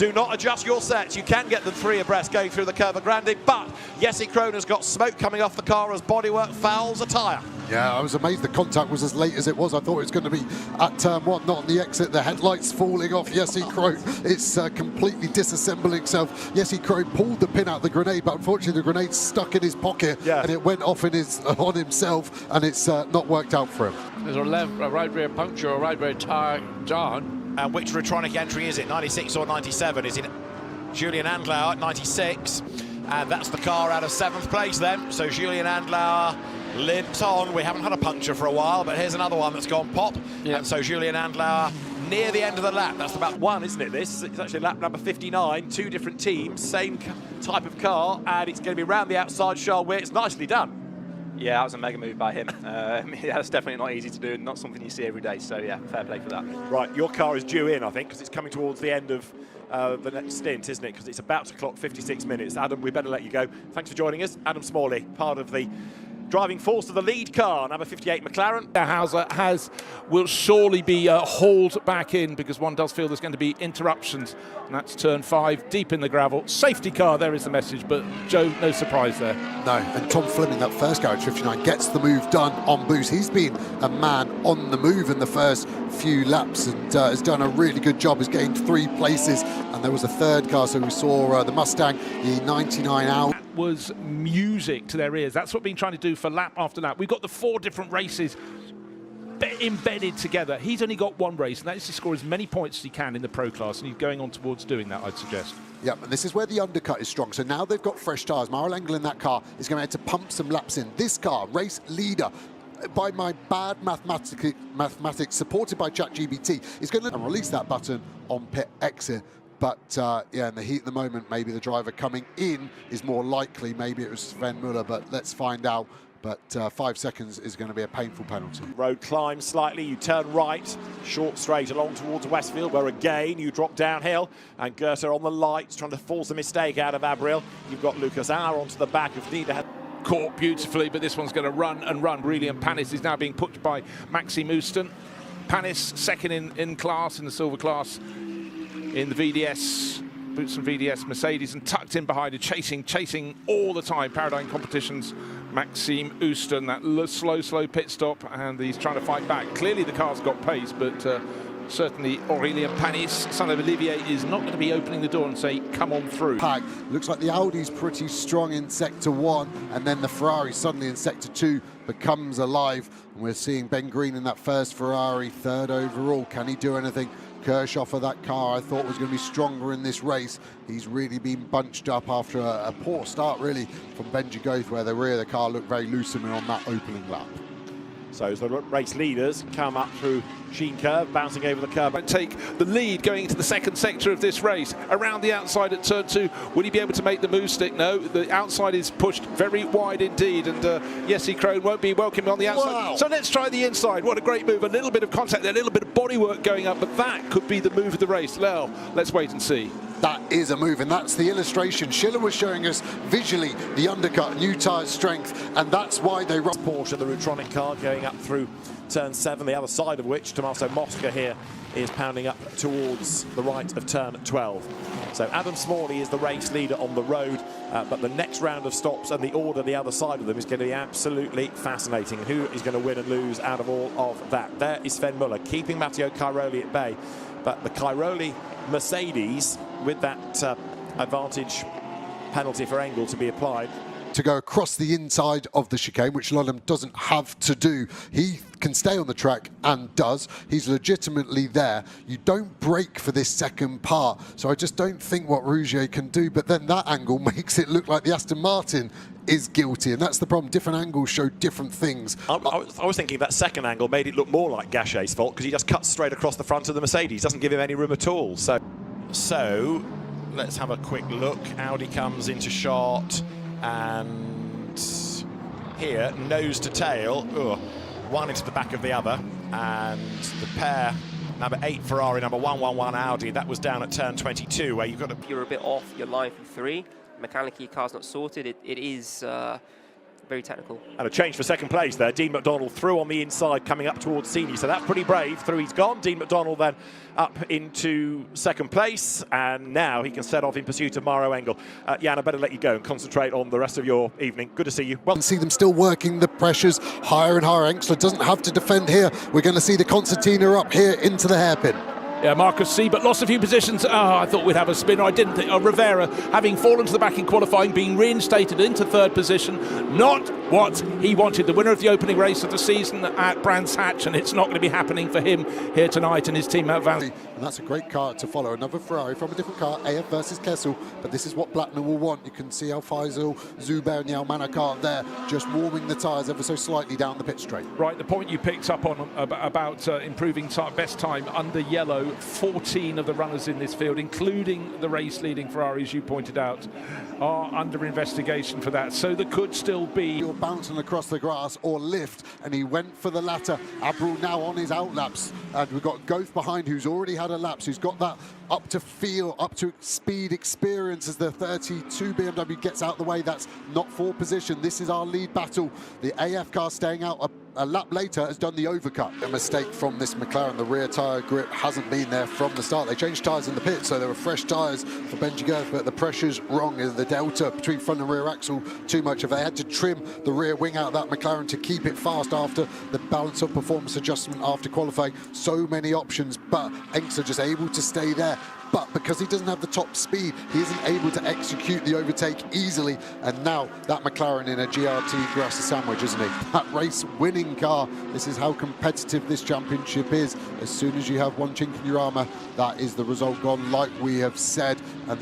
Do not adjust your sets. You can get them 3 abreast going through the Curva Grande, but Jesse Kroner's got smoke coming off the car as bodywork fouls a tyre. Yeah, I was amazed the contact was as late as it was. I thought it was going to be at turn 1, not on the exit. The headlights falling off Jesse Krohn. It's completely disassembling itself. Jesse Krohn pulled the pin out of the grenade, but unfortunately the grenade's stuck in his pocket, and it went off in on himself, and it's not worked out for him. There's a right rear puncture, a right rear tyre, John. And which Retronic entry is it, 96 or 97? Is it Julian Andlauer at 96? And that's the car out of 7th place then. So Julian Andlauer limps on. We haven't had a puncture for a while, but here's another one that's gone pop. Yep. And so Julian Andlauer near the end of the lap. That's about 1, isn't it, this? It's actually lap number 59, 2 different teams, same type of car, and it's going to be round the outside, Charles Weir. It's nicely done. Yeah, that was a mega move by him. Yeah, that's definitely not easy to do, not something you see every day. So yeah, fair play for that. Right, your car is due in, I think, because it's coming towards the end of the next stint, isn't it? Because it's about to clock 56 minutes. Adam, we better let you go. Thanks for joining us. Adam Smalley, part of the driving force of the lead car, number 58 McLaren. Hauser will surely be hauled back in, because one does feel there's going to be interruptions, and that's turn 5, deep in the gravel. Safety car, there is the message, but Joe, no surprise there. No, and Tom Fleming, that first garage 59, gets the move done on boost. He's been a man on the move in the first few laps, and has done a really good job. He's gained 3 places, and there was a third car, so we saw the Mustang, the 99 out. That was music to their ears. That's what we've been trying to do for lap after lap. We've got the 4 different races embedded together. He's only got 1 race, and that is to score as many points as he can in the Pro class, and he's going on towards doing that, I'd suggest. Yep, and this is where the undercut is strong. So now they've got fresh tyres. Mauro Engel in that car is going to have to pump some laps in. This car, race leader, by my bad mathematics, supported by ChatGPT, is going to release that button on pit exit. But yeah, in the heat of the moment, maybe the driver coming in is more likely. Maybe it was Sven Müller, but let's find out. But 5 seconds is going to be a painful penalty. Road climbs slightly, you turn right, short straight along towards Westfield, where again you drop downhill, and Goethe on the lights trying to force a mistake out of Abril. You've got Lucas Auer onto the back of Nieder. Caught beautifully, but this one's going to run and run. Aurelian Panis is now being pushed by Maxime Houston. Panis second in class, in the silver class, in the VDS. Boots and VDS Mercedes, and tucked in behind it, chasing all the time. Paradigm Competitions, Maxime Houston, that slow pit stop, and he's trying to fight back. Clearly the car's got pace, but certainly Aurelien Panis, son of Olivier, is not going to be opening the door and say, come on through. Looks like the Audi's pretty strong in sector 1, and then the Ferrari suddenly in sector 2 becomes alive. And we're seeing Ben Green in that first Ferrari, 3rd overall. Can he do anything? Kirchhoff of that car I thought was going to be stronger in this race. He's really been bunched up after a poor start, really, from Benji Goethe, where the rear of the car looked very loose on that opening lap. So as the race leaders come up through Sheen Curve, bouncing over the curb. And take the lead going into the 2nd sector of this race. Around the outside at turn 2, will he be able to make the move stick? No, the outside is pushed very wide indeed, and Jesse Krohn won't be welcome on the outside. Wow. So let's try the inside. What a great move. A little bit of contact there, a little bit of bodywork going up, but that could be the move of the race. Well, let's wait and see. That is a move, and that's the illustration. Schiller was showing us visually the undercut, new tyre strength, and that's why they run. Porsche, the Rutronic car, going up through turn 7, the other side of which Tommaso Mosca here is pounding up towards the right of turn 12. So Adam Smalley is the race leader on the road, but the next round of stops and the order the other side of them is going to be absolutely fascinating. And who is going to win and lose out of all of that? There is Sven Müller keeping Matteo Cairoli at bay, but the Cairoli Mercedes with that advantage penalty for Engel to be applied. To go across the inside of the chicane, which Lolland doesn't have to do. He can stay on the track and does. He's legitimately there. You don't brake for this second part, so I just don't think what Rougier can do, but then that angle makes it look like the Aston Martin is guilty, and that's the problem. Different angles show different things. I was thinking that second angle made it look more like Gachet's fault, because he just cuts straight across the front of the Mercedes, doesn't give him any room at all. So let's have a quick look. Audi comes into shot, and here, nose to tail, one into the back of the other, and the pair, number 8 Ferrari, number 111 Audi, that was down at turn 22, where you've got to... You're a bit off your line for 3. Mechanically, your car's not sorted. It is very technical. And a change for second place there. Dean McDonald through on the inside, coming up towards Senior. So that's pretty brave. Through he's gone. Dean McDonald then up into second place. And now he can set off in pursuit of Maro Engel. Jan, I better let you go and concentrate on the rest of your evening. Good to see you. Well, See them still working the pressures higher and higher. Engstler doesn't have to defend here. We're going to see the concertina up here into the hairpin. Yeah, Marcus Siebert lost a few positions. I thought we'd have a spinner. I didn't think. Rivera, having fallen to the back in qualifying, being reinstated into third position. Not what he wanted. The winner of the opening race of the season at Brands Hatch, and it's not going to be happening for him here tonight and his team at Van. And that's a great car to follow. Another Ferrari from a different car, AF versus Kessel. But this is what Blattner will want. You can see Al Faisal, Zubair and the Almana car there just warming the tyres ever so slightly down the pit straight. Right, the point you picked up on about improving best time under yellow. 14 of the runners in this field, including the race-leading Ferrari, as you pointed out, are under investigation for that. So there could still be... You're bouncing across the grass or lift, and he went for the latter. Abril now on his outlaps, and we've got Goth behind, who's already had a lapse, who's got that up to feel, up to speed experience as the 32 BMW gets out the way. That's not for position. This is our lead battle. The AF car staying out a lap later has done the overcut. A mistake from this McLaren. The rear tyre grip hasn't been there from the start. They changed tyres in the pit, so there were fresh tyres for Benji Goth, but the pressure's wrong. The delta between front and rear axle too much. If they had to trim the rear wing out of that McLaren to keep it fast after the balance of performance adjustment after qualifying, so many options, but Engstler just able to stay there. But because he doesn't have the top speed, he isn't able to execute the overtake easily. And now that McLaren in a GRT grassy sandwich, isn't he? That race-winning car. This is how competitive this championship is. As soon as you have one chink in your armour, that is the result gone, like we have said. And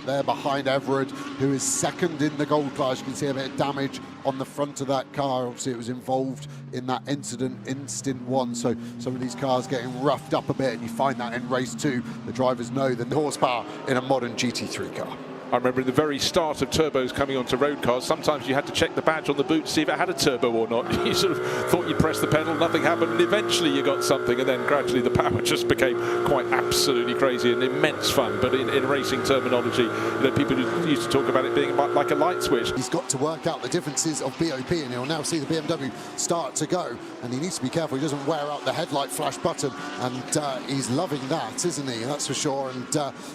they're behind Everard, who is second in the gold class. You can see a bit of damage on the front of that car. Obviously, it was involved in that incident in stint 1. So some of these cars getting roughed up a bit, and you find that in race 2. The drivers know the horsepower in a modern GT3 car. I remember in the very start of turbos coming onto road cars, sometimes you had to check the badge on the boot to see if it had a turbo or not. You sort of thought you pressed the pedal, nothing happened, and eventually you got something, and then gradually the power just became quite absolutely crazy and immense fun. But in racing terminology, people used to talk about it being like a light switch. He's got to work out the differences of BOP, and he'll now see the BMW start to go, and he needs to be careful he doesn't wear out the headlight flash button, and he's loving that, isn't he? That's for sure. And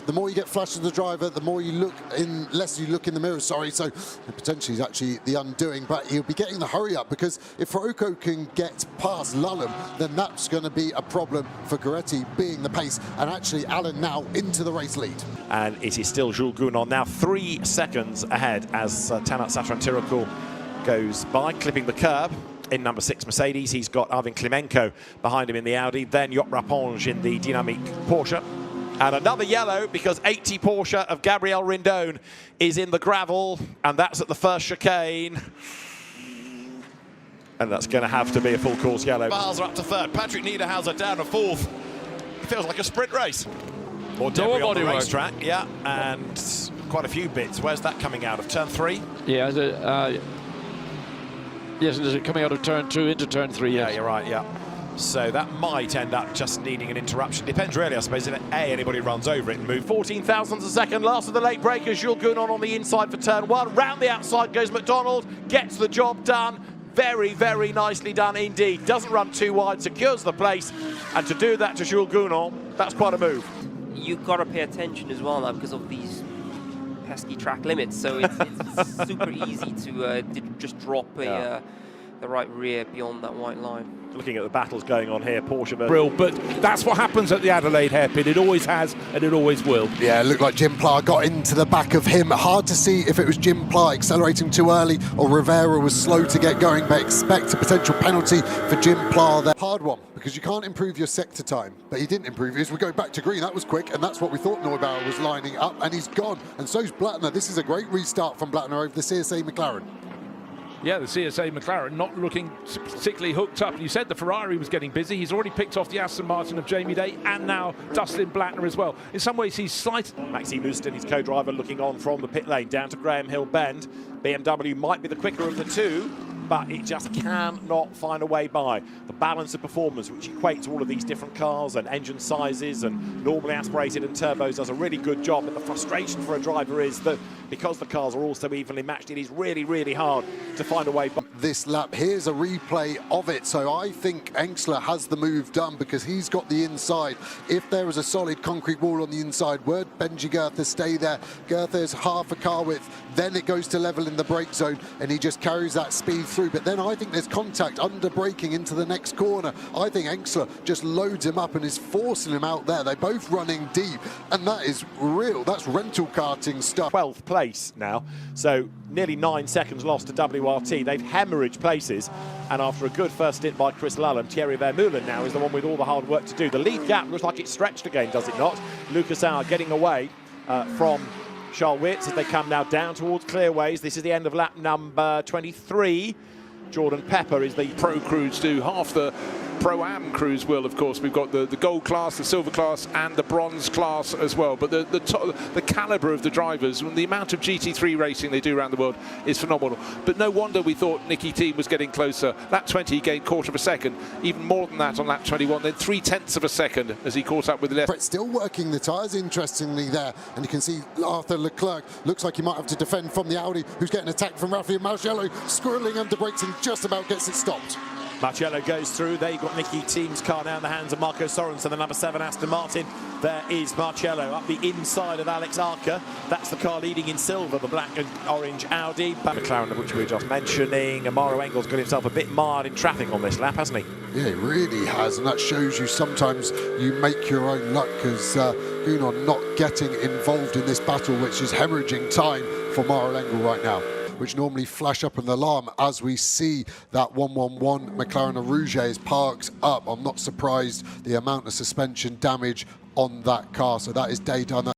the more you get flashed as the driver, the more you look in, less you look in the mirror, sorry, so potentially he's actually the undoing, but he'll be getting the hurry up, because if Rocco can get past Lulham, then that's going to be a problem for Goretti being the pace, and actually Alan now into the race lead. and it is still Jules Gounon now 3 seconds ahead as Tanat Satran-Tirakul goes by, clipping the curb in number 6 Mercedes. He's got Arvin Klimenko behind him in the Audi, then Joop Raponge in the Dynamique Porsche. And another yellow, because 80 Porsche of Gabriel Rindone is in the gravel, and that's at the first chicane. And that's going to have to be a full course yellow. Bars are up to third. Patrick Niederhauser down to fourth. It feels like a sprint race. Or debris on the racetrack, yeah, and quite a few bits. Where's that coming out of? Turn 3? Yeah, yes, it is coming out of turn 2 into turn 3, yes. Yeah, you're right, yeah. So that might end up just needing an interruption. Depends really, I suppose, if anybody runs over it and moves. 14 thousandths a second, last of the late breakers. Jules Gounon on the inside for turn 1. Round the outside goes McDonald, gets the job done. Very, very nicely done indeed. Doesn't run too wide, secures the place. And to do that to Jules Gounon, that's quite a move. You've got to pay attention as well now because of these pesky track limits. So it's super easy to just drop the right rear beyond that white line. Looking at the battles going on here, Porsche versus... Brill, but that's what happens at the Adelaide hairpin. It always has, and it always will. Yeah, it looked like Jim Pla got into the back of him. Hard to see if it was Jim Pla accelerating too early or Rivera was slow to get going, but expect a potential penalty for Jim Pla there. Hard one, because you can't improve your sector time, but he didn't improve his. We go back to green, that was quick, and that's what we thought Neubauer was lining up, and he's gone. And so's Blattner. This is a great restart from Blattner over the CSA McLaren. Yeah, the CSA McLaren not looking particularly hooked up. You said the Ferrari was getting busy. He's already picked off the Aston Martin of Jamie Day and now Dustin Blattner as well. In some ways, he's slight. Maxime Houston, his co-driver, looking on from the pit lane down to Graham Hill Bend. BMW might be the quicker of the two. but it just cannot find a way by. The balance of performance, which equates to all of these different cars and engine sizes and normally aspirated and turbos, does a really good job. But the frustration for a driver is that because the cars are all so evenly matched, it is really, really hard to find a way by. This lap, here's a replay of it. So I think Engstler has the move done because he's got the inside. If there is a solid concrete wall on the inside, word Benji Goethe stay there. Goethe's half a car width, then it goes to level in the brake zone and he just carries that speed through. But then I think there's contact under braking into the next corner. I think Engstler just loads him up and is forcing him out there. They're both running deep and that is real, that's rental karting stuff. 12th place now, so nearly 9 seconds lost to WRT. They've hemorrhaged places, and after a good first stint by Chris Lullen, Thierry Vermeulen now is the one with all the hard work to do. The lead gap looks like it's stretched again, does it not? Lucas Auer getting away from Charles Witz as they come now down towards Clearways. This is the end of lap number 23. Jordan Pepper is the Pro crews do. Half the Pro-Am crews will, of course. We've got the gold class, the silver class, and the bronze class as well. But the calibre of the drivers, and the amount of GT3 racing they do around the world is phenomenal. But no wonder we thought Nicky Thiem was getting closer. Lap 20, he gained quarter of a second. Even more than that on lap 21, then 0.3 of a second as he caught up with the left. Brett still working the tyres, interestingly, there. And you can see Arthur Leclerc looks like he might have to defend from the Audi, who's getting attacked from Rafael Marcello, squirreling under brakes and just about gets it stopped. Marcello goes through. There you've got Nicky Thiem's car now in the hands of Marco Sorensen, the number 7 Aston Martin. There is Marcello up the inside of Alex Arca. That's the car leading in silver, the black and orange Audi. McLaren, which we were just mentioning. Amaro Engel's got himself a bit marred in traffic on this lap, hasn't he? Yeah, he really has, and that shows you sometimes you make your own luck, because Gunon not getting involved in this battle, which is hemorrhaging time for Maro Engel right now, which normally flash up an alarm as we see that 111 McLaren Rouge is parked up. I'm not surprised the amount of suspension damage on that car, so that is day done.